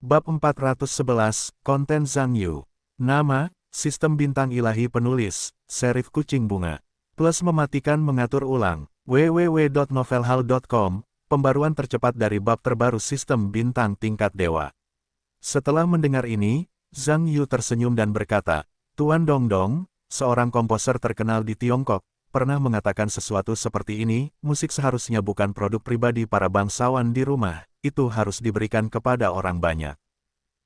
Bab 411, Konten Zhang Yu. Nama, Sistem Bintang Ilahi Penulis, Serif Kucing Bunga. Plus mematikan mengatur ulang, www.novelhal.com, pembaruan tercepat dari bab terbaru Sistem Bintang Tingkat Dewa. Setelah mendengar ini, Zhang Yu tersenyum dan berkata, Tuan Dongdong, seorang komposer terkenal di Tiongkok, pernah mengatakan sesuatu seperti ini, musik seharusnya bukan produk pribadi para bangsawan di rumah, itu harus diberikan kepada orang banyak.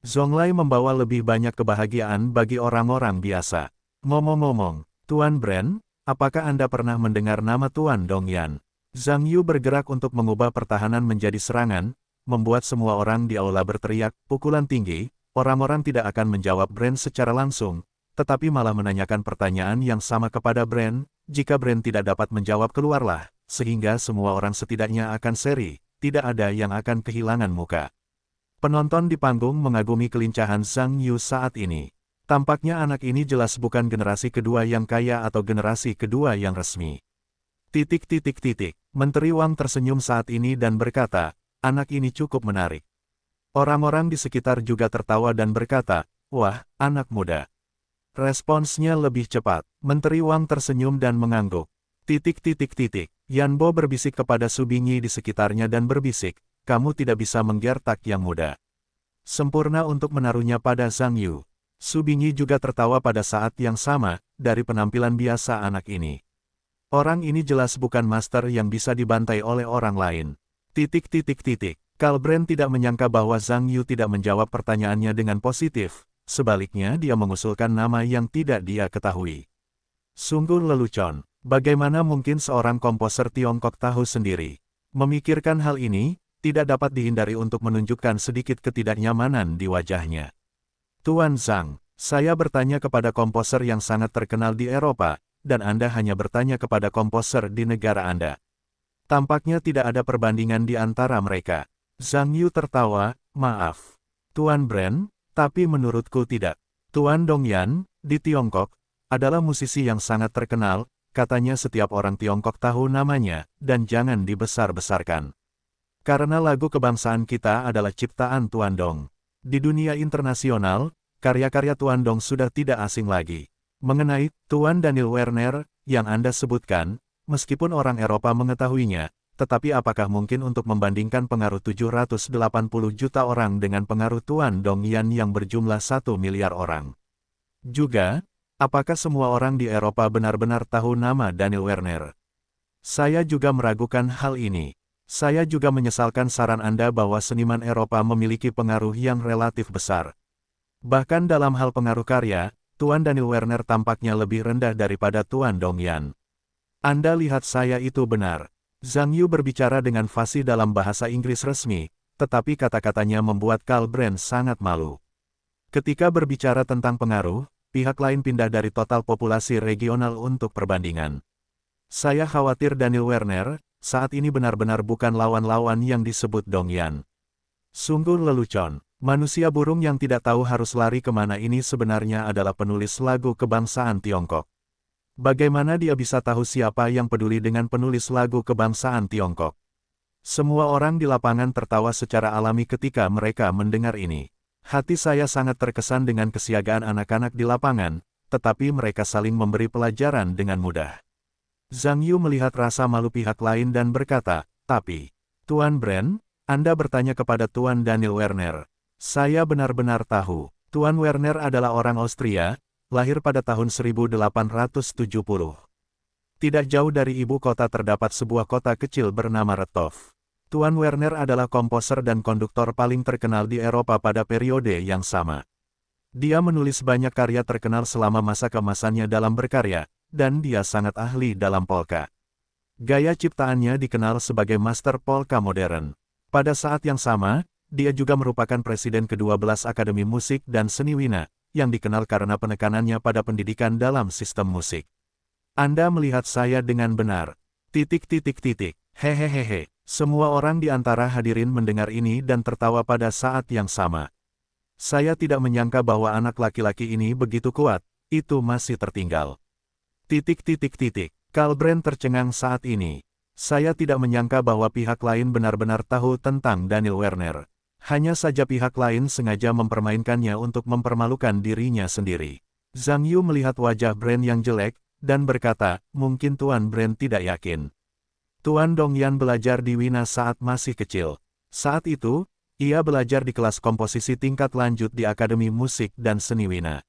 Zonglai membawa lebih banyak kebahagiaan bagi orang-orang biasa. Ngomong-ngomong, Tuan Bren, apakah Anda pernah mendengar nama Tuan Dongyan? Zhang Yu bergerak untuk mengubah pertahanan menjadi serangan, membuat semua orang di aula berteriak, pukulan tinggi, orang-orang tidak akan menjawab Bren secara langsung, tetapi malah menanyakan pertanyaan yang sama kepada Bren. Jika Bren tidak dapat menjawab, keluarlah, sehingga semua orang setidaknya akan seri, tidak ada yang akan kehilangan muka. Penonton di panggung mengagumi kelincahan Zhang Yu saat ini. Tampaknya anak ini jelas bukan generasi kedua yang kaya atau generasi kedua yang resmi. Menteri Wang tersenyum saat ini dan berkata, anak ini cukup menarik. Orang-orang di sekitar juga tertawa dan berkata, wah, anak muda. Responsnya lebih cepat. Menteri Wang tersenyum dan mengangguk. Yanbo berbisik kepada Subingyi di sekitarnya dan berbisik, kamu tidak bisa menggertak yang muda. Sempurna untuk menaruhnya pada Zhang Yu. Subingyi juga tertawa pada saat yang sama, dari penampilan biasa anak ini. Orang ini jelas bukan master yang bisa dibantai oleh orang lain. Kalbren tidak menyangka bahwa Zhang Yu tidak menjawab pertanyaannya dengan positif. Sebaliknya dia mengusulkan nama yang tidak dia ketahui. Sungguh lelucon, bagaimana mungkin seorang komposer Tiongkok tahu sendiri? Memikirkan hal ini, tidak dapat dihindari untuk menunjukkan sedikit ketidaknyamanan di wajahnya. Tuan Zhang, saya bertanya kepada komposer yang sangat terkenal di Eropa, dan Anda hanya bertanya kepada komposer di negara Anda. Tampaknya tidak ada perbandingan di antara mereka. Zhang Yu tertawa, maaf. Tuan Bren, tapi menurutku tidak. Tuan Dongyan, di Tiongkok, adalah musisi yang sangat terkenal, katanya setiap orang Tiongkok tahu namanya, dan jangan dibesar-besarkan. Karena lagu kebangsaan kita adalah ciptaan Tuan Dong. Di dunia internasional, karya-karya Tuan Dong sudah tidak asing lagi. Mengenai Tuan Daniel Werner, yang Anda sebutkan, meskipun orang Eropa mengetahuinya, tetapi apakah mungkin untuk membandingkan pengaruh 780 juta orang dengan pengaruh Tuan Dongyan yang berjumlah 1 miliar orang? Juga, apakah semua orang di Eropa benar-benar tahu nama Daniel Werner? Saya juga meragukan hal ini. Saya juga menyesalkan saran Anda bahwa seniman Eropa memiliki pengaruh yang relatif besar. Bahkan dalam hal pengaruh karya, Tuan Daniel Werner tampaknya lebih rendah daripada Tuan Dongyan. Anda lihat saya itu benar. Zhang Yu berbicara dengan fasih dalam bahasa Inggris resmi, tetapi kata-katanya membuat Kalbren sangat malu. Ketika berbicara tentang pengaruh, pihak lain pindah dari total populasi regional untuk perbandingan. Saya khawatir Daniel Werner, saat ini benar-benar bukan lawan-lawan yang disebut Dongyan. Sungguh lelucon, manusia burung yang tidak tahu harus lari kemana ini sebenarnya adalah penulis lagu kebangsaan Tiongkok. Bagaimana dia bisa tahu siapa yang peduli dengan penulis lagu kebangsaan Tiongkok? Semua orang di lapangan tertawa secara alami ketika mereka mendengar ini. Hati saya sangat terkesan dengan kesiagaan anak-anak di lapangan, tetapi mereka saling memberi pelajaran dengan mudah. Zhang Yu melihat rasa malu pihak lain dan berkata, tapi, Tuan Bren, Anda bertanya kepada Tuan Daniel Werner. Saya benar-benar tahu, Tuan Werner adalah orang Austria, lahir pada tahun 1870. Tidak jauh dari ibu kota terdapat sebuah kota kecil bernama Retov. Tuan Werner adalah komposer dan konduktor paling terkenal di Eropa pada periode yang sama. Dia menulis banyak karya terkenal selama masa keemasannya dalam berkarya, dan dia sangat ahli dalam polka. Gaya ciptaannya dikenal sebagai master polka modern. Pada saat yang sama, dia juga merupakan presiden ke-12 Akademi Musik dan Seni Wina, yang dikenal karena penekanannya pada pendidikan dalam sistem musik. Anda melihat saya dengan benar. Hehehehe. Semua orang di antara hadirin mendengar ini dan tertawa pada saat yang sama. Saya tidak menyangka bahwa anak laki-laki ini begitu kuat, itu masih tertinggal. Kalbren tercengang saat ini. Saya tidak menyangka bahwa pihak lain benar-benar tahu tentang Daniel Werner. Hanya saja pihak lain sengaja mempermainkannya untuk mempermalukan dirinya sendiri. Zhang Yu melihat wajah Brand yang jelek, dan berkata, mungkin Tuan Brand tidak yakin. Tuan Dongyan belajar di Wina saat masih kecil. Saat itu, ia belajar di kelas komposisi tingkat lanjut di Akademi Musik dan Seni Wina.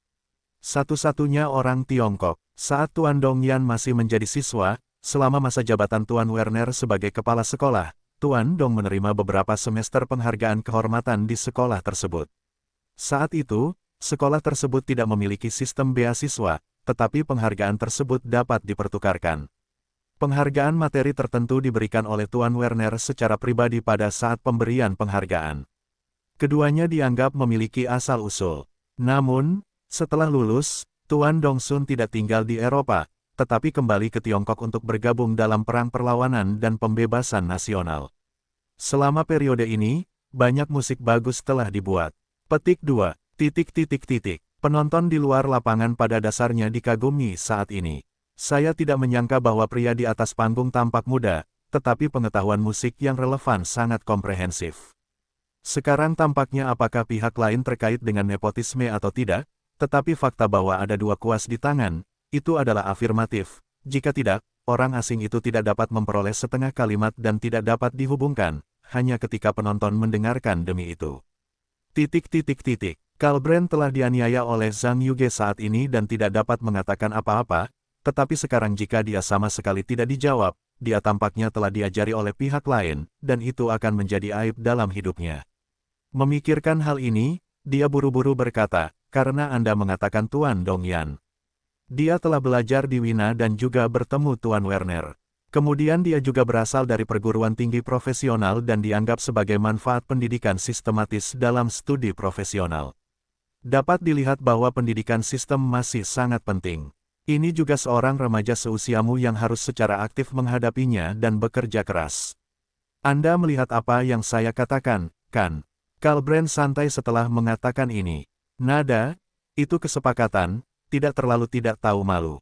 Satu-satunya orang Tiongkok, saat Tuan Dongyan masih menjadi siswa, selama masa jabatan Tuan Werner sebagai kepala sekolah, Tuan Dong menerima beberapa semester penghargaan kehormatan di sekolah tersebut. Saat itu, sekolah tersebut tidak memiliki sistem beasiswa, tetapi penghargaan tersebut dapat dipertukarkan. Penghargaan materi tertentu diberikan oleh Tuan Werner secara pribadi pada saat pemberian penghargaan. Keduanya dianggap memiliki asal-usul. Namun, setelah lulus, Tuan Dongsun tidak tinggal di Eropa, tetapi kembali ke Tiongkok untuk bergabung dalam perang perlawanan dan pembebasan nasional. Selama periode ini, banyak musik bagus telah dibuat. Petik 2. Penonton di luar lapangan pada dasarnya dikagumi saat ini. Saya tidak menyangka bahwa pria di atas panggung tampak muda, tetapi pengetahuan musik yang relevan sangat komprehensif. Sekarang tampaknya apakah pihak lain terkait dengan nepotisme atau tidak, tetapi fakta bahwa ada dua kuas di tangan, itu adalah afirmatif. Jika tidak, orang asing itu tidak dapat memperoleh setengah kalimat dan tidak dapat dihubungkan, hanya ketika penonton mendengarkan demi itu. Karl Brand telah dianiaya oleh Zhang Yuge saat ini dan tidak dapat mengatakan apa-apa, tetapi sekarang jika dia sama sekali tidak dijawab, dia tampaknya telah diajari oleh pihak lain, dan itu akan menjadi aib dalam hidupnya. Memikirkan hal ini, dia buru-buru berkata, karena Anda mengatakan Tuan Dongyan. Dia telah belajar di Wina dan juga bertemu Tuan Werner. Kemudian dia juga berasal dari perguruan tinggi profesional dan dianggap sebagai manfaat pendidikan sistematis dalam studi profesional. Dapat dilihat bahwa pendidikan sistem masih sangat penting. Ini juga seorang remaja seusiamu yang harus secara aktif menghadapinya dan bekerja keras. Anda melihat apa yang saya katakan, kan? Karl Brand santai setelah mengatakan ini. Nada, itu kesepakatan, tidak terlalu tidak tahu malu.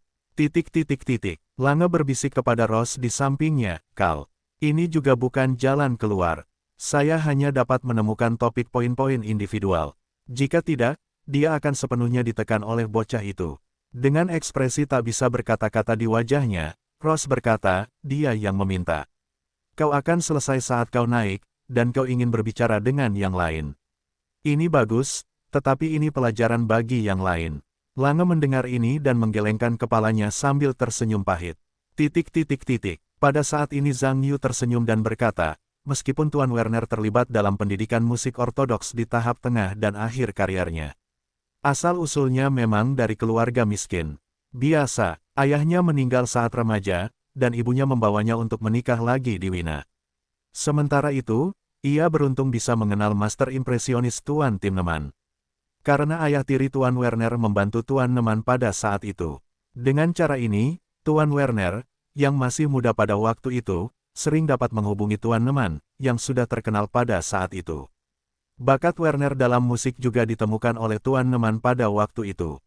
Lange berbisik kepada Ross di sampingnya, Karl. Ini juga bukan jalan keluar. Saya hanya dapat menemukan topik poin-poin individual. Jika tidak, dia akan sepenuhnya ditekan oleh bocah itu. Dengan ekspresi tak bisa berkata-kata di wajahnya, Ross berkata, dia yang meminta. Kau akan selesai saat kau naik, dan kau ingin berbicara dengan yang lain. Ini bagus, tetapi ini pelajaran bagi yang lain. Lange mendengar ini dan menggelengkan kepalanya sambil tersenyum pahit. Pada saat ini Zhang Yu tersenyum dan berkata, meskipun Tuan Werner terlibat dalam pendidikan musik ortodoks di tahap tengah dan akhir karirnya. Asal-usulnya memang dari keluarga miskin. Biasa, ayahnya meninggal saat remaja, dan ibunya membawanya untuk menikah lagi di Wina. Sementara itu, ia beruntung bisa mengenal master impresionis Tuan Timneman. Karena ayah tiri Tuan Werner membantu Tuan Neman pada saat itu. Dengan cara ini, Tuan Werner, yang masih muda pada waktu itu, sering dapat menghubungi Tuan Neman, yang sudah terkenal pada saat itu. Bakat Werner dalam musik juga ditemukan oleh Tuan Neman pada waktu itu.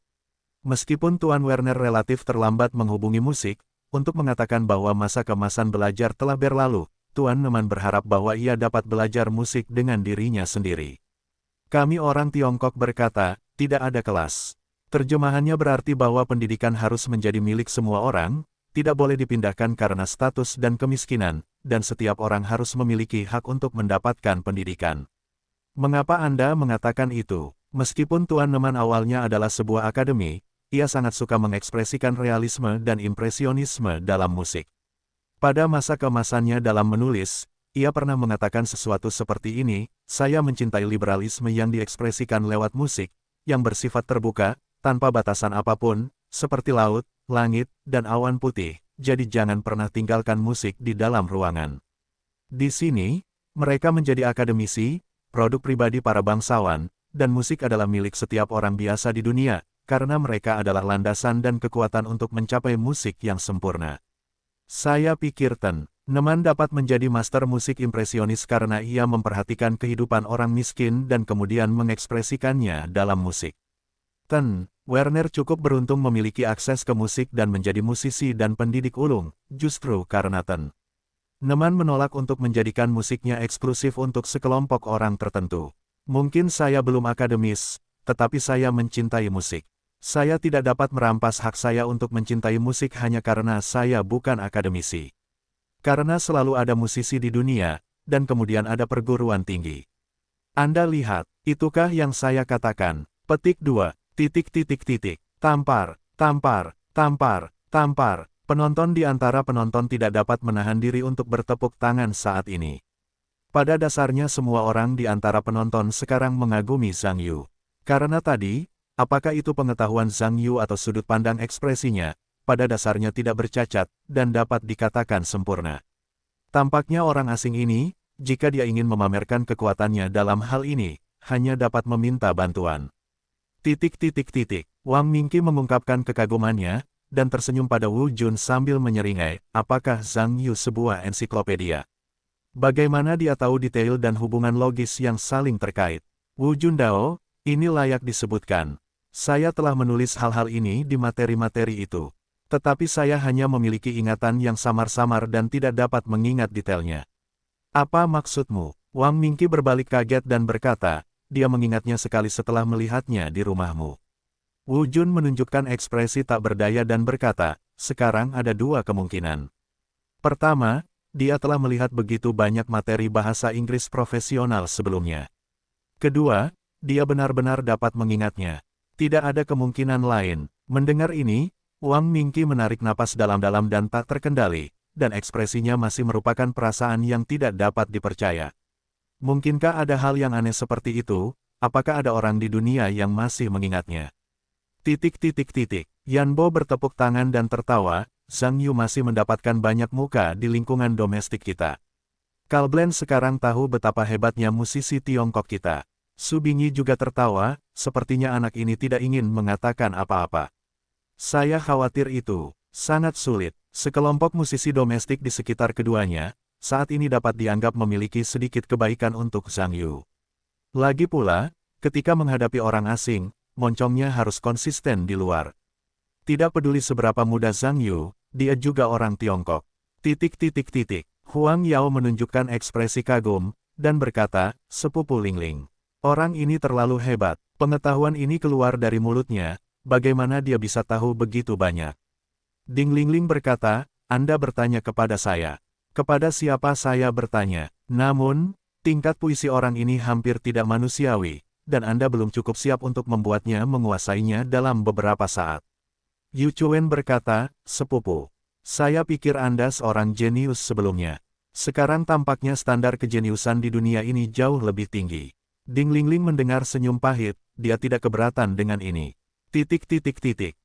Meskipun Tuan Werner relatif terlambat menghubungi musik, untuk mengatakan bahwa masa kemasan belajar telah berlalu, Tuan Neman berharap bahwa ia dapat belajar musik dengan dirinya sendiri. Kami orang Tiongkok berkata, tidak ada kelas. Terjemahannya berarti bahwa pendidikan harus menjadi milik semua orang, tidak boleh dipindahkan karena status dan kemiskinan, dan setiap orang harus memiliki hak untuk mendapatkan pendidikan. Mengapa Anda mengatakan itu? Meskipun Tuan Neman awalnya adalah sebuah akademi, ia sangat suka mengekspresikan realisme dan impresionisme dalam musik. Pada masa keemasannya dalam menulis, ia pernah mengatakan sesuatu seperti ini, saya mencintai liberalisme yang diekspresikan lewat musik, yang bersifat terbuka, tanpa batasan apapun, seperti laut, langit, dan awan putih, jadi jangan pernah tinggalkan musik di dalam ruangan. Di sini, mereka menjadi akademisi, produk pribadi para bangsawan, dan musik adalah milik setiap orang biasa di dunia, karena mereka adalah landasan dan kekuatan untuk mencapai musik yang sempurna. Saya pikir Neman dapat menjadi master musik impresionis karena ia memperhatikan kehidupan orang miskin dan kemudian mengekspresikannya dalam musik. Werner cukup beruntung memiliki akses ke musik dan menjadi musisi dan pendidik ulung, justru karena Neman menolak untuk menjadikan musiknya eksklusif untuk sekelompok orang tertentu. Mungkin saya belum akademis, tetapi saya mencintai musik. Saya tidak dapat merampas hak saya untuk mencintai musik hanya karena saya bukan akademisi. Karena selalu ada musisi di dunia, dan kemudian ada perguruan tinggi. Anda lihat, itukah yang saya katakan? Petik 2, tampar, tampar, tampar, tampar. Penonton di antara penonton tidak dapat menahan diri untuk bertepuk tangan saat ini. Pada dasarnya semua orang di antara penonton sekarang mengagumi Zhang Yu. Karena tadi, apakah itu pengetahuan Zhang Yu atau sudut pandang ekspresinya, pada dasarnya tidak bercacat, dan dapat dikatakan sempurna. Tampaknya orang asing ini, jika dia ingin memamerkan kekuatannya dalam hal ini, hanya dapat meminta bantuan. Wang Mingqi mengungkapkan kekagumannya, dan tersenyum pada Wu Jun sambil menyeringai, apakah Zhang Yu sebuah ensiklopedia? Bagaimana dia tahu detail dan hubungan logis yang saling terkait? Wu Jun Dao, ini layak disebutkan. Saya telah menulis hal-hal ini di materi-materi itu. Tetapi saya hanya memiliki ingatan yang samar-samar dan tidak dapat mengingat detailnya. Apa maksudmu? Wang Mingqi berbalik kaget dan berkata, dia mengingatnya sekali setelah melihatnya di rumahmu. Wu Jun menunjukkan ekspresi tak berdaya dan berkata, sekarang ada dua kemungkinan. Pertama, dia telah melihat begitu banyak materi bahasa Inggris profesional sebelumnya. Kedua, dia benar-benar dapat mengingatnya. Tidak ada kemungkinan lain. Mendengar ini, Wang Mingqi menarik napas dalam-dalam dan tak terkendali, dan ekspresinya masih merupakan perasaan yang tidak dapat dipercaya. Mungkinkah ada hal yang aneh seperti itu? Apakah ada orang di dunia yang masih mengingatnya? Yan Bo bertepuk tangan dan tertawa, Zhang Yu masih mendapatkan banyak muka di lingkungan domestik kita. Kalblen sekarang tahu betapa hebatnya musisi Tiongkok kita. Su Bingyi juga tertawa, sepertinya anak ini tidak ingin mengatakan apa-apa. Saya khawatir itu, sangat sulit. Sekelompok musisi domestik di sekitar keduanya, saat ini dapat dianggap memiliki sedikit kebaikan untuk Zhang Yu. Lagi pula, ketika menghadapi orang asing, moncongnya harus konsisten di luar. Tidak peduli seberapa muda Zhang Yu, dia juga orang Tiongkok. Huang Yao menunjukkan ekspresi kagum, dan berkata, sepupu Lingling. Orang ini terlalu hebat, pengetahuan ini keluar dari mulutnya, bagaimana dia bisa tahu begitu banyak? Ding Lingling berkata, Anda bertanya kepada saya. Kepada siapa saya bertanya? Namun, tingkat puisi orang ini hampir tidak manusiawi, dan Anda belum cukup siap untuk membuatnya menguasainya dalam beberapa saat. Yu Chuen berkata, sepupu, saya pikir Anda seorang jenius sebelumnya. Sekarang tampaknya standar kejeniusan di dunia ini jauh lebih tinggi. Ding Lingling mendengar senyum pahit, dia tidak keberatan dengan ini.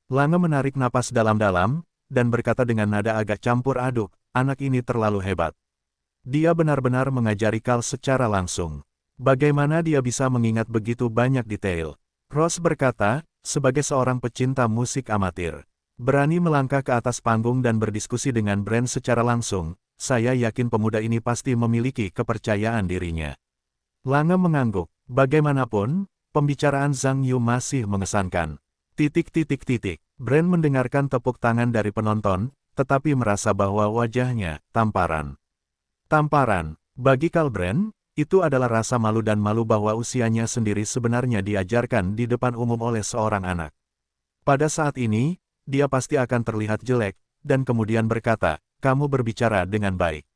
Lange menarik napas dalam-dalam, dan berkata dengan nada agak campur aduk, anak ini terlalu hebat. Dia benar-benar mengajari Kal secara langsung. Bagaimana dia bisa mengingat begitu banyak detail? Ross berkata, sebagai seorang pecinta musik amatir, berani melangkah ke atas panggung dan berdiskusi dengan Brand secara langsung, saya yakin pemuda ini pasti memiliki kepercayaan dirinya. Lange mengangguk, bagaimanapun, pembicaraan Zhang Yu masih mengesankan. Brand mendengarkan tepuk tangan dari penonton, tetapi merasa bahwa wajahnya tamparan. Tamparan, bagi Kalbrand, itu adalah rasa malu dan malu bahwa usianya sendiri sebenarnya diajarkan di depan umum oleh seorang anak. Pada saat ini, dia pasti akan terlihat jelek, dan kemudian berkata, kamu berbicara dengan baik.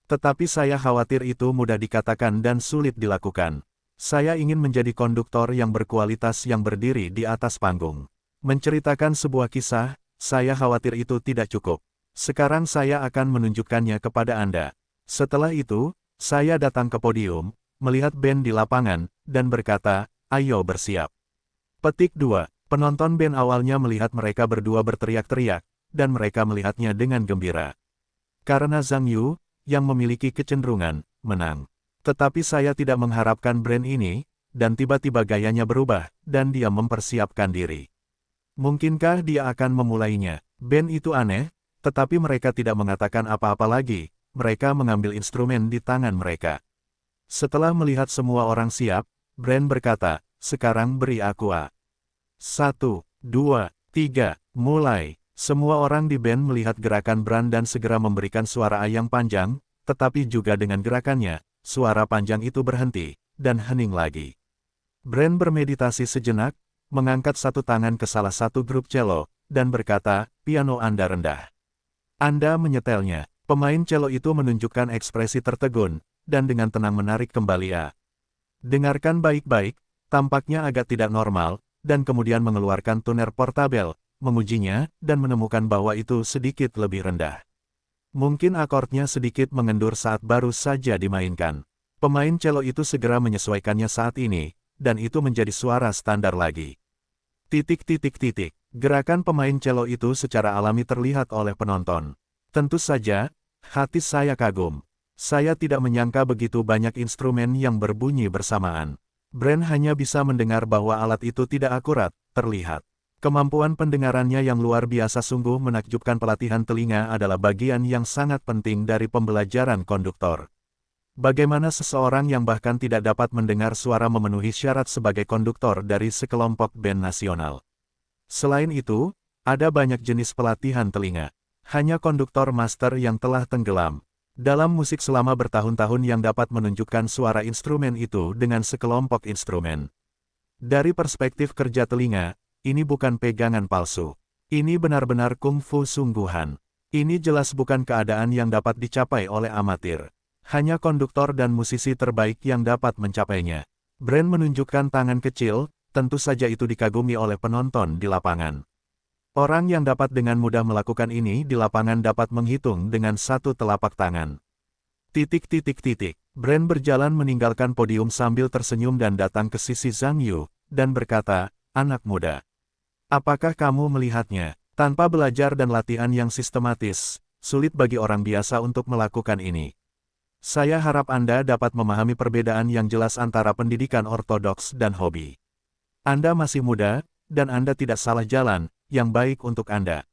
Tetapi saya khawatir itu mudah dikatakan dan sulit dilakukan. Saya ingin menjadi konduktor yang berkualitas yang berdiri di atas panggung. Menceritakan sebuah kisah, saya khawatir itu tidak cukup. Sekarang saya akan menunjukkannya kepada Anda. Setelah itu, saya datang ke podium, melihat band di lapangan, dan berkata, ayo bersiap. Petik 2. Penonton band awalnya melihat mereka berdua berteriak-teriak, dan mereka melihatnya dengan gembira. Karena Zhang Yu, yang memiliki kecenderungan, menang. Tetapi saya tidak mengharapkan Brand ini, dan tiba-tiba gayanya berubah, dan dia mempersiapkan diri. Mungkinkah dia akan memulainya? Band itu aneh, tetapi mereka tidak mengatakan apa-apa lagi. Mereka mengambil instrumen di tangan mereka. Setelah melihat semua orang siap, Brand berkata, sekarang beri aku A. 1, 2, 3, mulai. Semua orang di band melihat gerakan Brand dan segera memberikan suara A yang panjang, tetapi juga dengan gerakannya, suara panjang itu berhenti, dan hening lagi. Brand bermeditasi sejenak, mengangkat satu tangan ke salah satu grup cello, dan berkata, piano Anda rendah. Anda menyetelnya. Pemain cello itu menunjukkan ekspresi tertegun, dan dengan tenang menarik kembali A. Dengarkan baik-baik, tampaknya agak tidak normal, dan kemudian mengeluarkan tuner portabel, mengujinya, dan menemukan bahwa itu sedikit lebih rendah. Mungkin akordnya sedikit mengendur saat baru saja dimainkan. Pemain cello itu segera menyesuaikannya saat ini, dan itu menjadi suara standar lagi. Gerakan pemain cello itu secara alami terlihat oleh penonton. Tentu saja, hati saya kagum. Saya tidak menyangka begitu banyak instrumen yang berbunyi bersamaan. Brand hanya bisa mendengar bahwa alat itu tidak akurat, terlihat. Kemampuan pendengarannya yang luar biasa sungguh menakjubkan. Pelatihan telinga adalah bagian yang sangat penting dari pembelajaran konduktor. Bagaimana seseorang yang bahkan tidak dapat mendengar suara memenuhi syarat sebagai konduktor dari sekelompok band nasional. Selain itu, ada banyak jenis pelatihan telinga. Hanya konduktor master yang telah tenggelam dalam musik selama bertahun-tahun yang dapat menunjukkan suara instrumen itu dengan sekelompok instrumen. Dari perspektif kerja telinga, ini bukan pegangan palsu. Ini benar-benar kungfu sungguhan. Ini jelas bukan keadaan yang dapat dicapai oleh amatir. Hanya konduktor dan musisi terbaik yang dapat mencapainya. Brand menunjukkan tangan kecil, tentu saja itu dikagumi oleh penonton di lapangan. Orang yang dapat dengan mudah melakukan ini di lapangan dapat menghitung dengan satu telapak tangan. Brand berjalan meninggalkan podium sambil tersenyum dan datang ke sisi Zhang Yu, dan berkata, anak muda. Apakah kamu melihatnya? Tanpa belajar dan latihan yang sistematis, sulit bagi orang biasa untuk melakukan ini. Saya harap Anda dapat memahami perbedaan yang jelas antara pendidikan ortodoks dan hobi. Anda masih muda, dan Anda tidak salah jalan yang baik untuk Anda.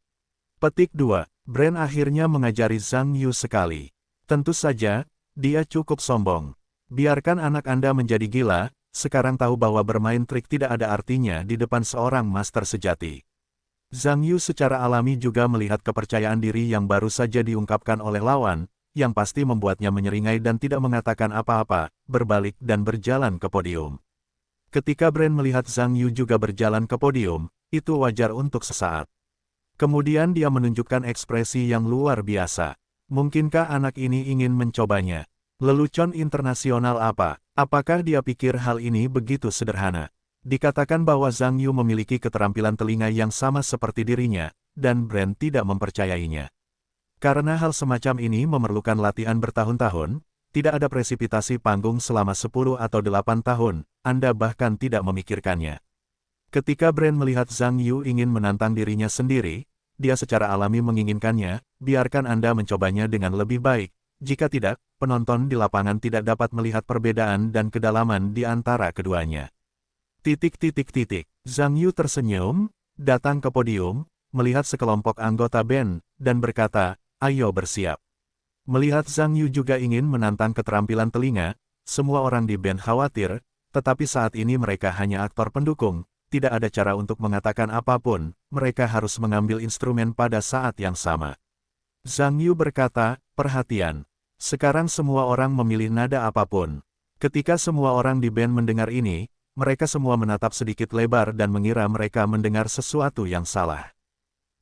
Petik 2. Brand akhirnya mengajari Zhang Yu sekali. Tentu saja, dia cukup sombong. Biarkan anak Anda menjadi gila, sekarang tahu bahwa bermain trik tidak ada artinya di depan seorang master sejati. Zhang Yu secara alami juga melihat kepercayaan diri yang baru saja diungkapkan oleh lawan, yang pasti membuatnya menyeringai dan tidak mengatakan apa-apa, berbalik dan berjalan ke podium. Ketika Brand melihat Zhang Yu juga berjalan ke podium, itu wajar untuk sesaat. Kemudian dia menunjukkan ekspresi yang luar biasa. Mungkinkah anak ini ingin mencobanya? Lelucon internasional apa? Apakah dia pikir hal ini begitu sederhana? Dikatakan bahwa Zhang Yu memiliki keterampilan telinga yang sama seperti dirinya, dan Brand tidak mempercayainya. Karena hal semacam ini memerlukan latihan bertahun-tahun, tidak ada presipitasi panggung selama 10 atau 8 tahun, Anda bahkan tidak memikirkannya. Ketika Brand melihat Zhang Yu ingin menantang dirinya sendiri, dia secara alami menginginkannya, biarkan Anda mencobanya dengan lebih baik. Jika tidak, penonton di lapangan tidak dapat melihat perbedaan dan kedalaman di antara keduanya. Zhang Yu tersenyum, datang ke podium, melihat sekelompok anggota band, dan berkata, ayo bersiap. Melihat Zhang Yu juga ingin menantang keterampilan telinga, semua orang di band khawatir, tetapi saat ini mereka hanya aktor pendukung. Tidak ada cara untuk mengatakan apapun, mereka harus mengambil instrumen pada saat yang sama. Zhang Yu berkata, perhatian. Sekarang semua orang memilih nada apapun. Ketika semua orang di band mendengar ini, mereka semua menatap sedikit lebar dan mengira mereka mendengar sesuatu yang salah.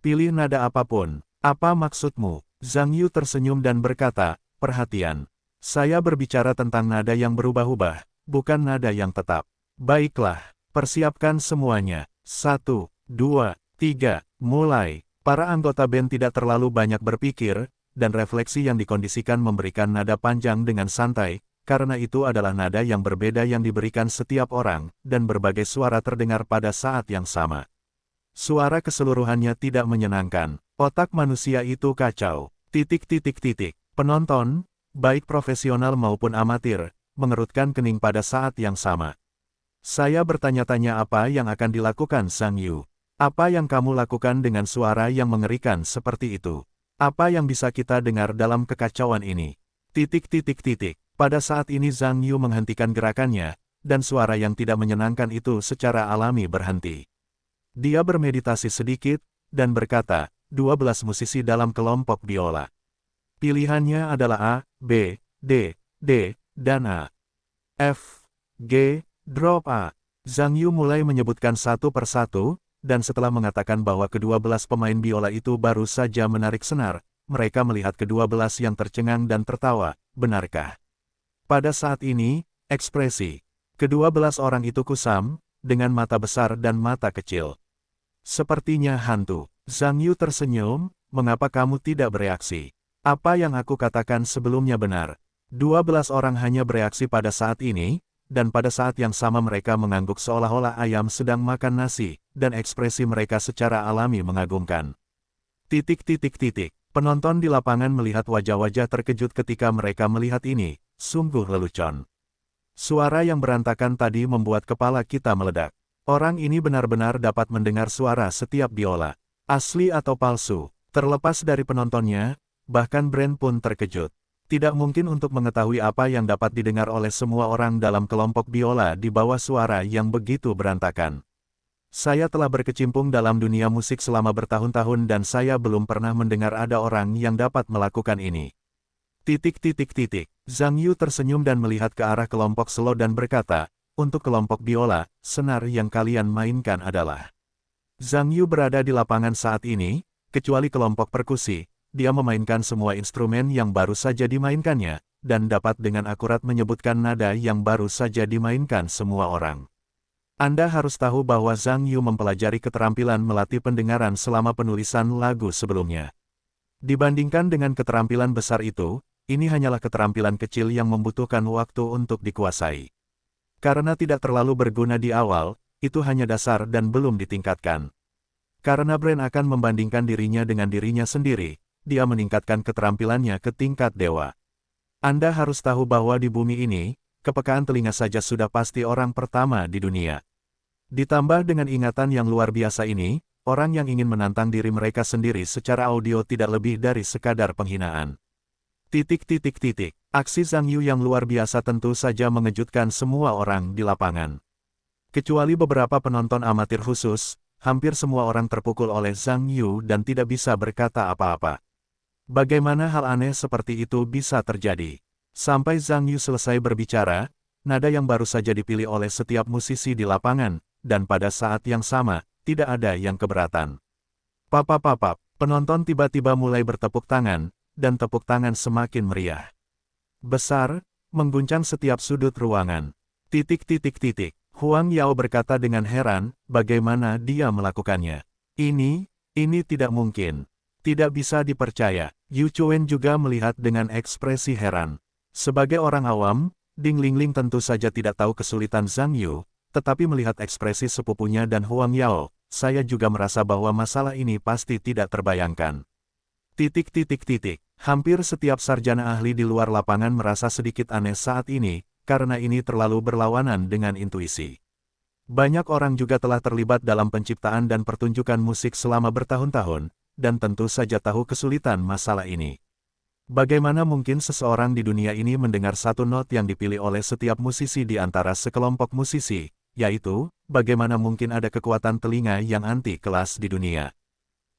Pilih nada apapun. Apa maksudmu? Zhang Yu tersenyum dan berkata, perhatian. Saya berbicara tentang nada yang berubah-ubah, bukan nada yang tetap. Baiklah. Persiapkan semuanya. 1, 2, 3, mulai. Para anggota band tidak terlalu banyak berpikir, dan refleksi yang dikondisikan memberikan nada panjang dengan santai, karena itu adalah nada yang berbeda yang diberikan setiap orang, dan berbagai suara terdengar pada saat yang sama. Suara keseluruhannya tidak menyenangkan. Otak manusia itu kacau. Penonton, baik profesional maupun amatir, mengerutkan kening pada saat yang sama. Saya bertanya-tanya apa yang akan dilakukan Zhang Yu. Apa yang kamu lakukan dengan suara yang mengerikan seperti itu? Apa yang bisa kita dengar dalam kekacauan ini? Pada saat ini Zhang Yu menghentikan gerakannya, dan suara yang tidak menyenangkan itu secara alami berhenti. Dia bermeditasi sedikit, dan berkata, 12 musisi dalam kelompok biola. Pilihannya adalah A, B, D, D, dan A. F, G, drop A. Zhang Yu mulai menyebutkan satu persatu, dan setelah mengatakan bahwa kedua belas pemain biola itu baru saja menarik senar, mereka melihat kedua belas yang tercengang dan tertawa. Benarkah? Pada saat ini, ekspresi kedua belas orang itu kusam, dengan mata besar dan mata kecil. Sepertinya hantu. Zhang Yu tersenyum, mengapa kamu tidak bereaksi? Apa yang aku katakan sebelumnya benar. 12 orang hanya bereaksi pada saat ini, dan pada saat yang sama mereka mengangguk seolah-olah ayam sedang makan nasi, dan ekspresi mereka secara alami mengagumkan. Penonton di lapangan melihat wajah-wajah terkejut ketika mereka melihat ini, sungguh lelucon. Suara yang berantakan tadi membuat kepala kita meledak. Orang ini benar-benar dapat mendengar suara setiap biola. Asli atau palsu, terlepas dari penontonnya, bahkan Brand pun terkejut. Tidak mungkin untuk mengetahui apa yang dapat didengar oleh semua orang dalam kelompok biola di bawah suara yang begitu berantakan. Saya telah berkecimpung dalam dunia musik selama bertahun-tahun dan saya belum pernah mendengar ada orang yang dapat melakukan ini. Zhang Yu tersenyum dan melihat ke arah kelompok selo dan berkata, untuk kelompok biola, senar yang kalian mainkan adalah. Zhang Yu berada di lapangan saat ini, kecuali kelompok perkusi, dia memainkan semua instrumen yang baru saja dimainkannya, dan dapat dengan akurat menyebutkan nada yang baru saja dimainkan semua orang. Anda harus tahu bahwa Zhang Yu mempelajari keterampilan melatih pendengaran selama penulisan lagu sebelumnya. Dibandingkan dengan keterampilan besar itu, ini hanyalah keterampilan kecil yang membutuhkan waktu untuk dikuasai. Karena tidak terlalu berguna di awal, itu hanya dasar dan belum ditingkatkan. Karena Brand akan membandingkan dirinya dengan dirinya sendiri, dia meningkatkan keterampilannya ke tingkat dewa. Anda harus tahu bahwa di bumi ini, kepekaan telinga saja sudah pasti orang pertama di dunia. Ditambah dengan ingatan yang luar biasa ini, orang yang ingin menantang diri mereka sendiri secara audio tidak lebih dari sekadar penghinaan. Aksi Zhang Yu yang luar biasa tentu saja mengejutkan semua orang di lapangan. Kecuali beberapa penonton amatir khusus, hampir semua orang terpukul oleh Zhang Yu dan tidak bisa berkata apa-apa. Bagaimana hal aneh seperti itu bisa terjadi? Sampai Zhang Yu selesai berbicara, nada yang baru saja dipilih oleh setiap musisi di lapangan, dan pada saat yang sama, tidak ada yang keberatan. Penonton tiba-tiba mulai bertepuk tangan, dan tepuk tangan semakin meriah. Besar, mengguncang setiap sudut ruangan. Huang Yao berkata dengan heran, bagaimana dia melakukannya. Ini tidak mungkin. Tidak bisa dipercaya. Yu Chuen juga melihat dengan ekspresi heran. Sebagai orang awam, Ding Lingling tentu saja tidak tahu kesulitan Zhang Yu, tetapi melihat ekspresi sepupunya dan Huang Yao, saya juga merasa bahwa masalah ini pasti tidak terbayangkan. Hampir setiap sarjana ahli di luar lapangan merasa sedikit aneh saat ini, karena ini terlalu berlawanan dengan intuisi. Banyak orang juga telah terlibat dalam penciptaan dan pertunjukan musik selama bertahun-tahun, dan tentu saja tahu kesulitan masalah ini. Bagaimana mungkin seseorang di dunia ini mendengar satu not yang dipilih oleh setiap musisi di antara sekelompok musisi, yaitu, bagaimana mungkin ada kekuatan telinga yang anti kelas di dunia.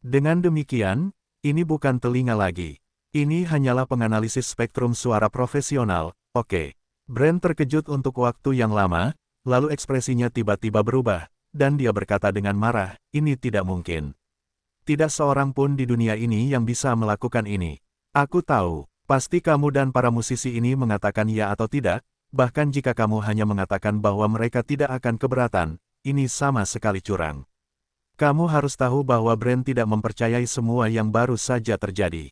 Dengan demikian, ini bukan telinga lagi. Ini hanyalah penganalisis spektrum suara profesional, oke. Brand terkejut untuk waktu yang lama, lalu ekspresinya tiba-tiba berubah, dan dia berkata dengan marah, ini tidak mungkin. Tidak seorang pun di dunia ini yang bisa melakukan ini. Aku tahu, pasti kamu dan para musisi ini mengatakan ya atau tidak, bahkan jika kamu hanya mengatakan bahwa mereka tidak akan keberatan, ini sama sekali curang. Kamu harus tahu bahwa Brand tidak mempercayai semua yang baru saja terjadi.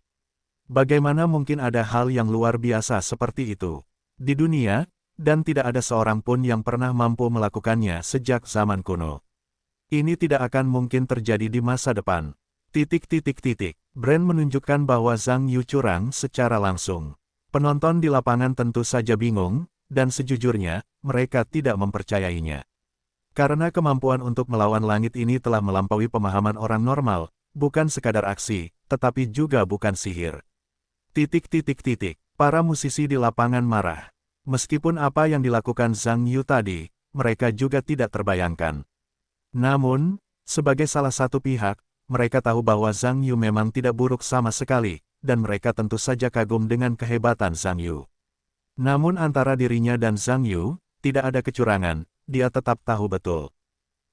Bagaimana mungkin ada hal yang luar biasa seperti itu di dunia, dan tidak ada seorang pun yang pernah mampu melakukannya sejak zaman kuno. Ini tidak akan mungkin terjadi di masa depan. Brand menunjukkan bahwa Zhang Yu curang secara langsung. Penonton di lapangan tentu saja bingung, dan sejujurnya, mereka tidak mempercayainya. Karena kemampuan untuk melawan langit ini telah melampaui pemahaman orang normal, bukan sekadar aksi, tetapi juga bukan sihir. Para musisi di lapangan marah. Meskipun apa yang dilakukan Zhang Yu tadi, mereka juga tidak terbayangkan. Namun, sebagai salah satu pihak, mereka tahu bahwa Zhang Yu memang tidak buruk sama sekali, dan mereka tentu saja kagum dengan kehebatan Zhang Yu. Namun antara dirinya dan Zhang Yu, tidak ada kecurangan, dia tetap tahu betul.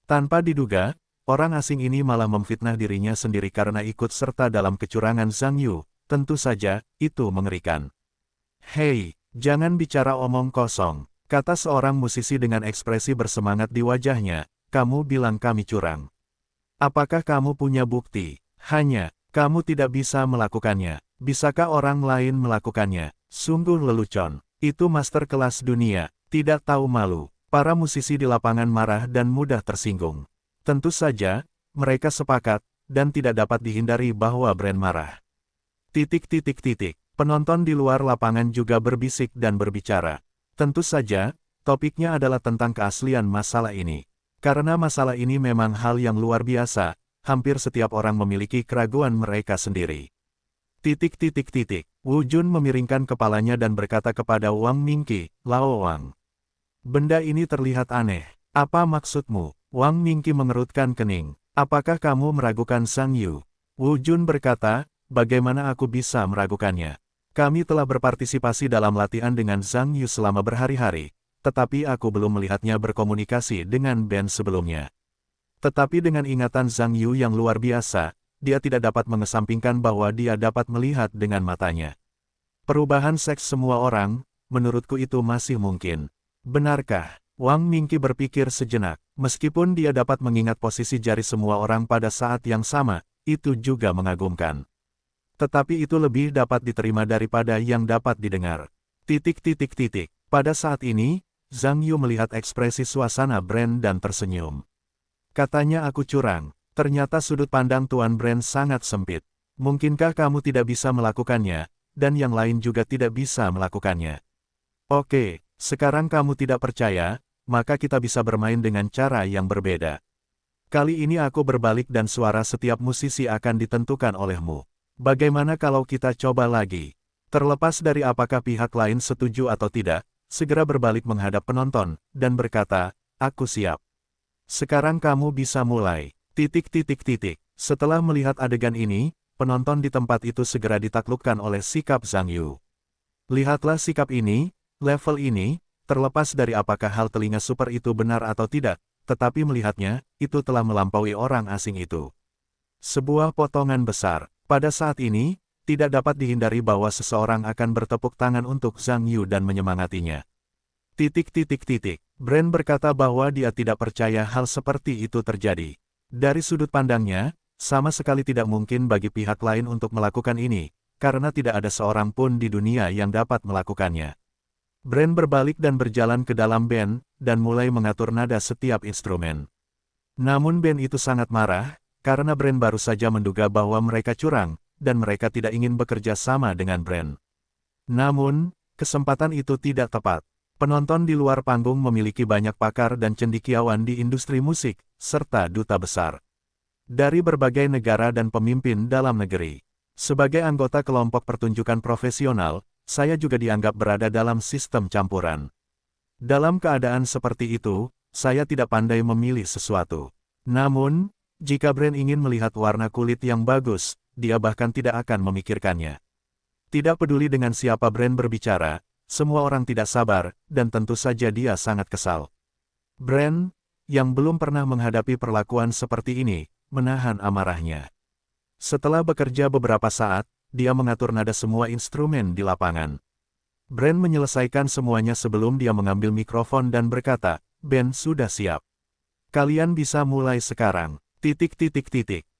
Tanpa diduga, orang asing ini malah memfitnah dirinya sendiri karena ikut serta dalam kecurangan Zhang Yu, tentu saja, itu mengerikan. Hei, jangan bicara omong kosong, kata seorang musisi dengan ekspresi bersemangat di wajahnya, kamu bilang kami curang. Apakah kamu punya bukti? Hanya, kamu tidak bisa melakukannya. Bisakah orang lain melakukannya? Sungguh lelucon. Itu master kelas dunia, tidak tahu malu. Para musisi di lapangan marah dan mudah tersinggung. Tentu saja, mereka sepakat, dan tidak dapat dihindari bahwa Brand marah. Penonton di luar lapangan juga berbisik dan berbicara. Tentu saja, topiknya adalah tentang keaslian masalah ini. Karena masalah ini memang hal yang luar biasa, hampir setiap orang memiliki keraguan mereka sendiri. Wu Jun memiringkan kepalanya dan berkata kepada Wang Mingqi, Lao Wang. Benda ini terlihat aneh. Apa maksudmu? Wang Mingqi mengerutkan kening. Apakah kamu meragukan Zhang Yu? Wu Jun berkata, bagaimana aku bisa meragukannya? Kami telah berpartisipasi dalam latihan dengan Zhang Yu selama berhari-hari, tetapi aku belum melihatnya berkomunikasi dengan band sebelumnya. Tetapi dengan ingatan Zhang Yu yang luar biasa, dia tidak dapat mengesampingkan bahwa dia dapat melihat dengan matanya. Perubahan seks semua orang, menurutku itu masih mungkin. Benarkah? Wang Mingqi berpikir sejenak, meskipun dia dapat mengingat posisi jari semua orang pada saat yang sama, itu juga mengagumkan. Tetapi itu lebih dapat diterima daripada yang dapat didengar. Pada saat ini, Zhang Yu melihat ekspresi suasana Brand dan tersenyum. Katanya aku curang. Ternyata sudut pandang Tuan Brand sangat sempit. Mungkinkah kamu tidak bisa melakukannya, dan yang lain juga tidak bisa melakukannya? Oke, sekarang kamu tidak percaya, maka kita bisa bermain dengan cara yang berbeda. Kali ini aku berbalik dan suara setiap musisi akan ditentukan olehmu. Bagaimana kalau kita coba lagi? Terlepas dari apakah pihak lain setuju atau tidak, segera berbalik menghadap penonton, dan berkata, aku siap. Sekarang kamu bisa mulai. Setelah melihat adegan ini, penonton di tempat itu segera ditaklukkan oleh sikap Zhang Yu. Lihatlah sikap ini, level ini, terlepas dari apakah hal telinga super itu benar atau tidak, tetapi melihatnya, itu telah melampaui orang asing itu. Sebuah potongan besar. Pada saat ini, tidak dapat dihindari bahwa seseorang akan bertepuk tangan untuk Zhang Yu dan menyemangatinya. Brand berkata bahwa dia tidak percaya hal seperti itu terjadi. Dari sudut pandangnya, sama sekali tidak mungkin bagi pihak lain untuk melakukan ini, karena tidak ada seorang pun di dunia yang dapat melakukannya. Brand berbalik dan berjalan ke dalam band, dan mulai mengatur nada setiap instrumen. Namun band itu sangat marah, karena Brand baru saja menduga bahwa mereka curang, dan mereka tidak ingin bekerja sama dengan Brand. Namun, kesempatan itu tidak tepat. Penonton di luar panggung memiliki banyak pakar dan cendekiawan di industri musik, serta duta besar dari berbagai negara dan pemimpin dalam negeri. Sebagai anggota kelompok pertunjukan profesional, saya juga dianggap berada dalam sistem campuran. Dalam keadaan seperti itu, saya tidak pandai memilih sesuatu. Namun, jika Brand ingin melihat warna kulit yang bagus, dia bahkan tidak akan memikirkannya. Tidak peduli dengan siapa Brand berbicara, semua orang tidak sabar, dan tentu saja dia sangat kesal. Brand, yang belum pernah menghadapi perlakuan seperti ini, menahan amarahnya. Setelah bekerja beberapa saat, dia mengatur nada semua instrumen di lapangan. Brand menyelesaikan semuanya sebelum dia mengambil mikrofon dan berkata, band sudah siap. Kalian bisa mulai sekarang.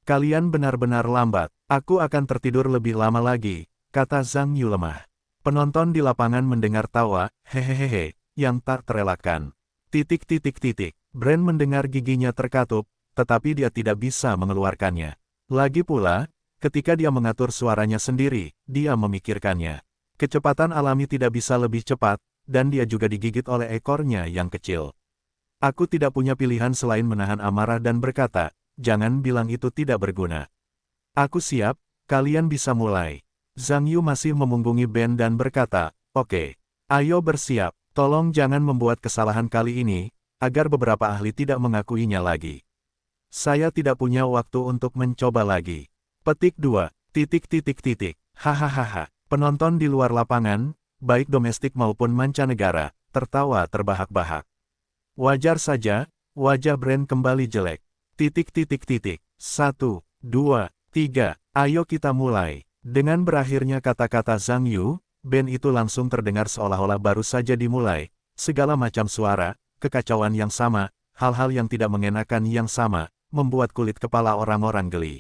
Kalian benar-benar lambat. Aku akan tertidur lebih lama lagi, kata Zhang Yu lemah. Penonton di lapangan mendengar tawa, hehehe, yang tak terelakkan. Brand mendengar giginya terkatup, tetapi dia tidak bisa mengeluarkannya. Lagi pula, ketika dia mengatur suaranya sendiri, dia memikirkannya. Kecepatan alami tidak bisa lebih cepat, dan dia juga digigit oleh ekornya yang kecil. Aku tidak punya pilihan selain menahan amarah dan berkata, jangan bilang itu tidak berguna. Aku siap, kalian bisa mulai. Zhang Yu masih memunggungi band dan berkata, oke, ayo bersiap, tolong jangan membuat kesalahan kali ini, agar beberapa ahli tidak mengakuinya lagi. Saya tidak punya waktu untuk mencoba lagi. Petik 2. Hahaha. Penonton di luar lapangan, baik domestik maupun mancanegara, tertawa terbahak-bahak. Wajar saja, wajah Brand kembali jelek. Titik titik titik. 1, 2, 3, ayo kita mulai. Dengan berakhirnya kata-kata Zhang Yu, band itu langsung terdengar seolah-olah baru saja dimulai. Segala macam suara, kekacauan yang sama, hal-hal yang tidak mengenakan yang sama, membuat kulit kepala orang-orang geli.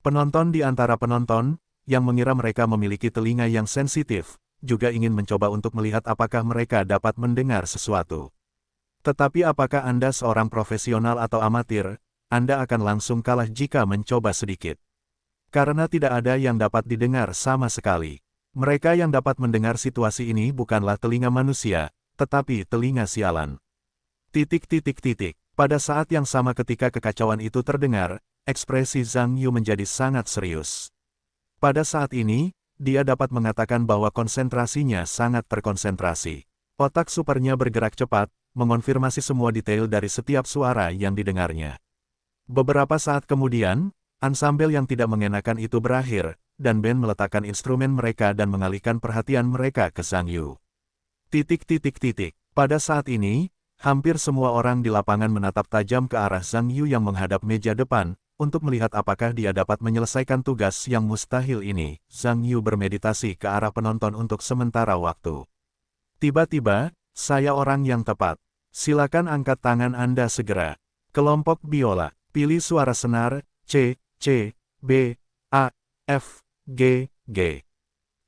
Penonton di antara penonton, yang mengira mereka memiliki telinga yang sensitif, juga ingin mencoba untuk melihat apakah mereka dapat mendengar sesuatu. Tetapi apakah Anda seorang profesional atau amatir, Anda akan langsung kalah jika mencoba sedikit. Karena tidak ada yang dapat didengar sama sekali. Mereka yang dapat mendengar situasi ini bukanlah telinga manusia, tetapi telinga sialan. Titik titik titik. Pada saat yang sama ketika kekacauan itu terdengar, ekspresi Zhang Yu menjadi sangat serius. Pada saat ini, dia dapat mengatakan bahwa konsentrasinya sangat terkonsentrasi. Otak supernya bergerak cepat, mengonfirmasi semua detail dari setiap suara yang didengarnya. Beberapa saat kemudian, ansambel yang tidak mengenakan itu berakhir, dan band meletakkan instrumen mereka dan mengalihkan perhatian mereka ke Zhang Yu. Titik titik titik. Pada saat ini, hampir semua orang di lapangan menatap tajam ke arah Zhang Yu yang menghadap meja depan, untuk melihat apakah dia dapat menyelesaikan tugas yang mustahil ini. Zhang Yu bermeditasi ke arah penonton untuk sementara waktu. Tiba-tiba, saya orang yang tepat. Silakan angkat tangan Anda segera. Kelompok biola, pilih suara senar, C, C, B, A, F, G, G.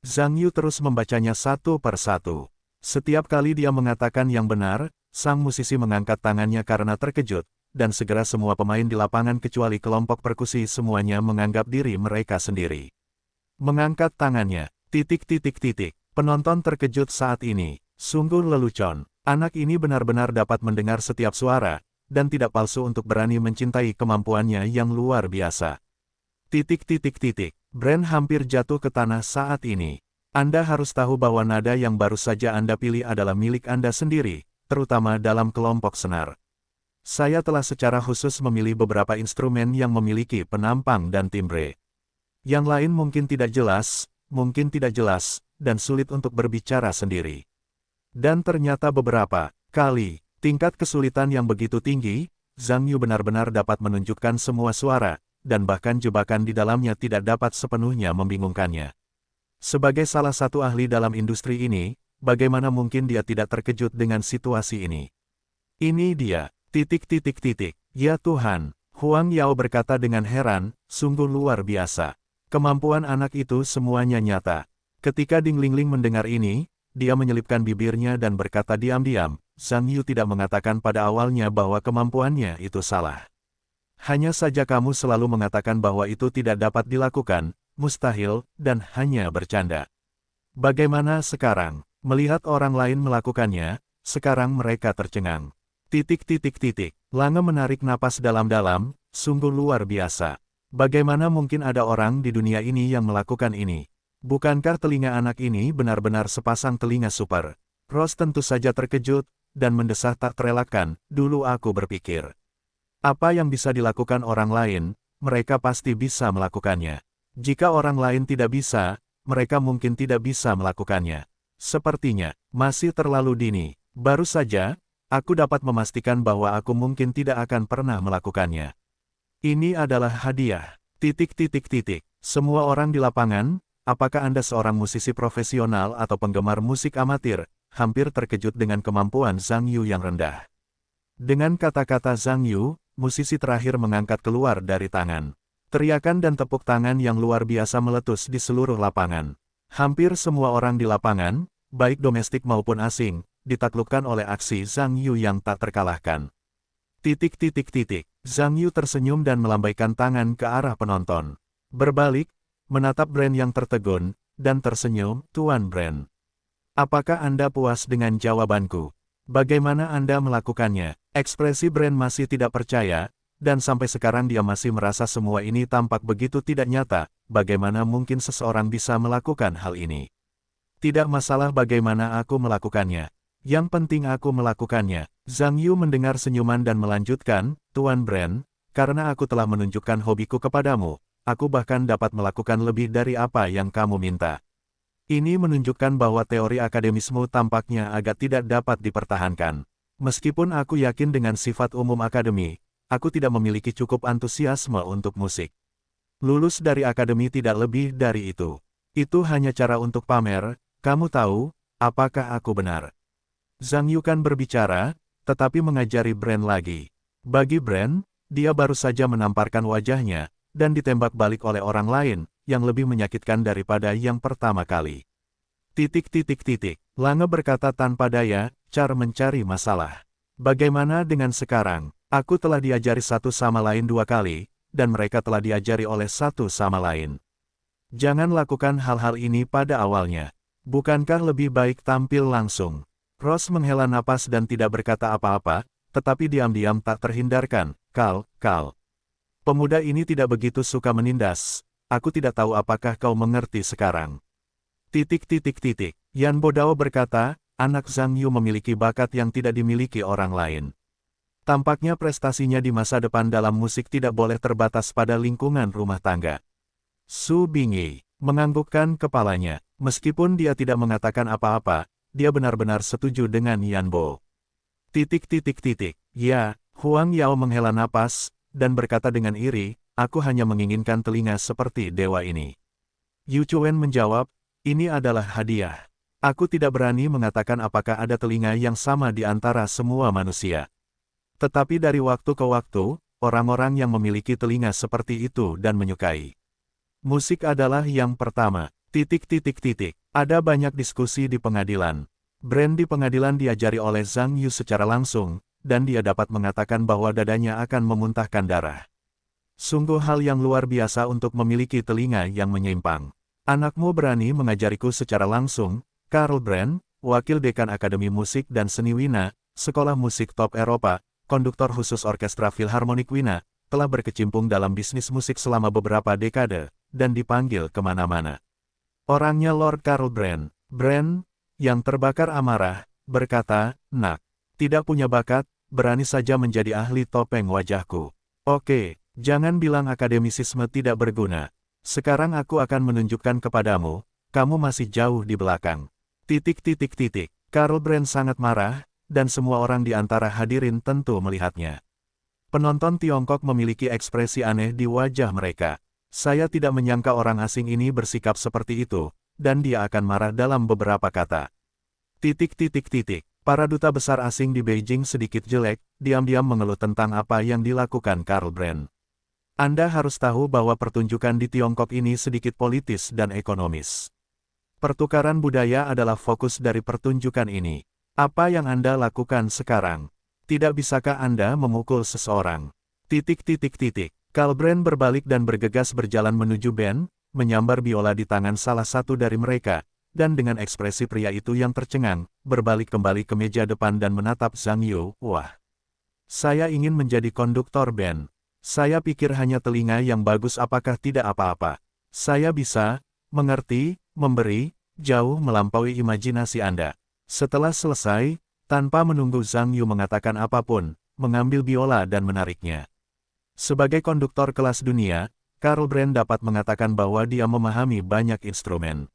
Zhang Yu terus membacanya satu per satu. Setiap kali dia mengatakan yang benar, sang musisi mengangkat tangannya karena terkejut, dan segera semua pemain di lapangan kecuali kelompok perkusi semuanya menganggap diri mereka sendiri. Mengangkat tangannya, titik titik titik. Penonton terkejut saat ini. Sungguh lelucon. Anak ini benar-benar dapat mendengar setiap suara, dan tidak palsu untuk berani mencintai kemampuannya yang luar biasa. Titik titik titik. Brand hampir jatuh ke tanah saat ini. Anda harus tahu bahwa nada yang baru saja Anda pilih adalah milik Anda sendiri, terutama dalam kelompok senar. Saya telah secara khusus memilih beberapa instrumen yang memiliki penampang dan timbre. Yang lain mungkin tidak jelas, dan sulit untuk berbicara sendiri. Dan ternyata beberapa kali, tingkat kesulitan yang begitu tinggi, Zhang Yu benar-benar dapat menunjukkan semua suara, dan bahkan jebakan di dalamnya tidak dapat sepenuhnya membingungkannya. Sebagai salah satu ahli dalam industri ini, bagaimana mungkin dia tidak terkejut dengan situasi ini? Ini dia. Titik titik titik. Ya Tuhan, Huang Yao berkata dengan heran, sungguh luar biasa. Kemampuan anak itu semuanya nyata. Ketika Ding Lingling mendengar ini, dia menyelipkan bibirnya dan berkata diam-diam, Zhang Yu tidak mengatakan pada awalnya bahwa kemampuannya itu salah. Hanya saja kamu selalu mengatakan bahwa itu tidak dapat dilakukan, mustahil, dan hanya bercanda. Bagaimana sekarang? Melihat orang lain melakukannya, sekarang mereka tercengang. Titik titik titik. Lange menarik napas dalam-dalam, sungguh luar biasa. Bagaimana mungkin ada orang di dunia ini yang melakukan ini? Bukankah telinga anak ini benar-benar sepasang telinga super? Rose tentu saja terkejut, dan mendesah tak terelakkan. Dulu aku berpikir, apa yang bisa dilakukan orang lain, mereka pasti bisa melakukannya. Jika orang lain tidak bisa, mereka mungkin tidak bisa melakukannya. Sepertinya, masih terlalu dini. Baru saja, aku dapat memastikan bahwa aku mungkin tidak akan pernah melakukannya. Ini adalah hadiah. Titik titik titik. Semua orang di lapangan, apakah Anda seorang musisi profesional atau penggemar musik amatir, hampir terkejut dengan kemampuan Zhang Yu yang rendah. Dengan kata-kata Zhang Yu, musisi terakhir mengangkat keluar dari tangan. Teriakan dan tepuk tangan yang luar biasa meletus di seluruh lapangan. Hampir semua orang di lapangan, baik domestik maupun asing, ditaklukkan oleh aksi Zhang Yu yang tak terkalahkan. Titik titik titik. Zhang Yu tersenyum dan melambaikan tangan ke arah penonton. Berbalik, menatap Brand yang tertegun, dan tersenyum, Tuan Brand. Apakah Anda puas dengan jawabanku? Bagaimana Anda melakukannya? Ekspresi Brand masih tidak percaya, dan sampai sekarang dia masih merasa semua ini tampak begitu tidak nyata. Bagaimana mungkin seseorang bisa melakukan hal ini? Tidak masalah bagaimana aku melakukannya. Yang penting aku melakukannya. Zhang Yu mendengar senyuman dan melanjutkan, Tuan Brand, karena aku telah menunjukkan hobiku kepadamu, aku bahkan dapat melakukan lebih dari apa yang kamu minta. Ini menunjukkan bahwa teori akademismu tampaknya agak tidak dapat dipertahankan. Meskipun aku yakin dengan sifat umum akademi, aku tidak memiliki cukup antusiasme untuk musik. Lulus dari akademi tidak lebih dari itu. Itu hanya cara untuk pamer, kamu tahu, apakah aku benar? Zhang Yukan berbicara, tetapi mengajari Brand lagi. Bagi Brand, dia baru saja menamparkan wajahnya, dan ditembak balik oleh orang lain, yang lebih menyakitkan daripada yang pertama kali. Lange berkata tanpa daya, cara mencari masalah. Bagaimana dengan sekarang? Aku telah diajari satu sama lain 2 kali, dan mereka telah diajari oleh satu sama lain. Jangan lakukan hal-hal ini pada awalnya. Bukankah lebih baik tampil langsung? Ross menghela napas dan tidak berkata apa-apa, tetapi diam-diam tak terhindarkan. Kal. Pemuda ini tidak begitu suka menindas. Aku tidak tahu apakah kau mengerti sekarang. Yan Bodao berkata, anak Zhang Yu memiliki bakat yang tidak dimiliki orang lain. Tampaknya prestasinya di masa depan dalam musik tidak boleh terbatas pada lingkungan rumah tangga. Su Bingyi menganggukkan kepalanya. Meskipun dia tidak mengatakan apa-apa, dia benar-benar setuju dengan Yan Bo. Ya, Huang Yao menghela napas, dan berkata dengan iri, aku hanya menginginkan telinga seperti dewa ini. Yu Chuen menjawab, ini adalah hadiah. Aku tidak berani mengatakan apakah ada telinga yang sama di antara semua manusia. Tetapi dari waktu ke waktu, orang-orang yang memiliki telinga seperti itu dan menyukai. Musik adalah yang pertama. Ada banyak diskusi di pengadilan. Brand di pengadilan diajari oleh Zhang Yu secara langsung, dan dia dapat mengatakan bahwa dadanya akan memuntahkan darah. Sungguh hal yang luar biasa untuk memiliki telinga yang menyimpang. Anakmu berani mengajariku secara langsung. Karl Brand, wakil dekan Akademi Musik dan Seni Wina, Sekolah Musik Top Eropa, konduktor khusus Orkestra Filharmonik Wina, telah berkecimpung dalam bisnis musik selama beberapa dekade, dan dipanggil kemana-mana. Orangnya Lord Karl Brand. Brand, yang terbakar amarah, berkata, nak, tidak punya bakat, berani saja menjadi ahli topeng wajahku. Oke, jangan bilang akademisisme tidak berguna. Sekarang aku akan menunjukkan kepadamu, kamu masih jauh di belakang. Karl Brand sangat marah, dan semua orang di antara hadirin tentu melihatnya. Penonton Tiongkok memiliki ekspresi aneh di wajah mereka. Saya tidak menyangka orang asing ini bersikap seperti itu, dan dia akan marah dalam beberapa kata. Para duta besar asing di Beijing sedikit jelek, diam-diam mengeluh tentang apa yang dilakukan Karl Brand. Anda harus tahu bahwa pertunjukan di Tiongkok ini sedikit politis dan ekonomis. Pertukaran budaya adalah fokus dari pertunjukan ini. Apa yang Anda lakukan sekarang? Tidak bisakah Anda memukul seseorang? Karl Brand berbalik dan bergegas berjalan menuju band, menyambar biola di tangan salah satu dari mereka, dan dengan ekspresi pria itu yang tercengang, berbalik kembali ke meja depan dan menatap Zhang Yu. Wah, saya ingin menjadi konduktor band. Saya pikir hanya telinga yang bagus, apakah tidak apa-apa. Saya bisa mengerti, memberi, jauh melampaui imajinasi Anda. Setelah selesai, tanpa menunggu Zhang Yu mengatakan apapun, mengambil biola dan menariknya. Sebagai konduktor kelas dunia, Karl Brand dapat mengatakan bahwa dia memahami banyak instrumen.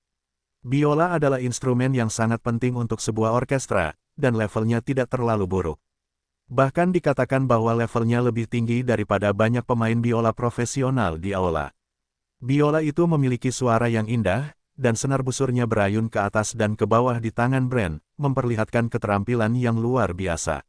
Biola adalah instrumen yang sangat penting untuk sebuah orkestra, dan levelnya tidak terlalu buruk. Bahkan dikatakan bahwa levelnya lebih tinggi daripada banyak pemain biola profesional di aula. Biola itu memiliki suara yang indah, dan senar busurnya berayun ke atas dan ke bawah di tangan Brand, memperlihatkan keterampilan yang luar biasa.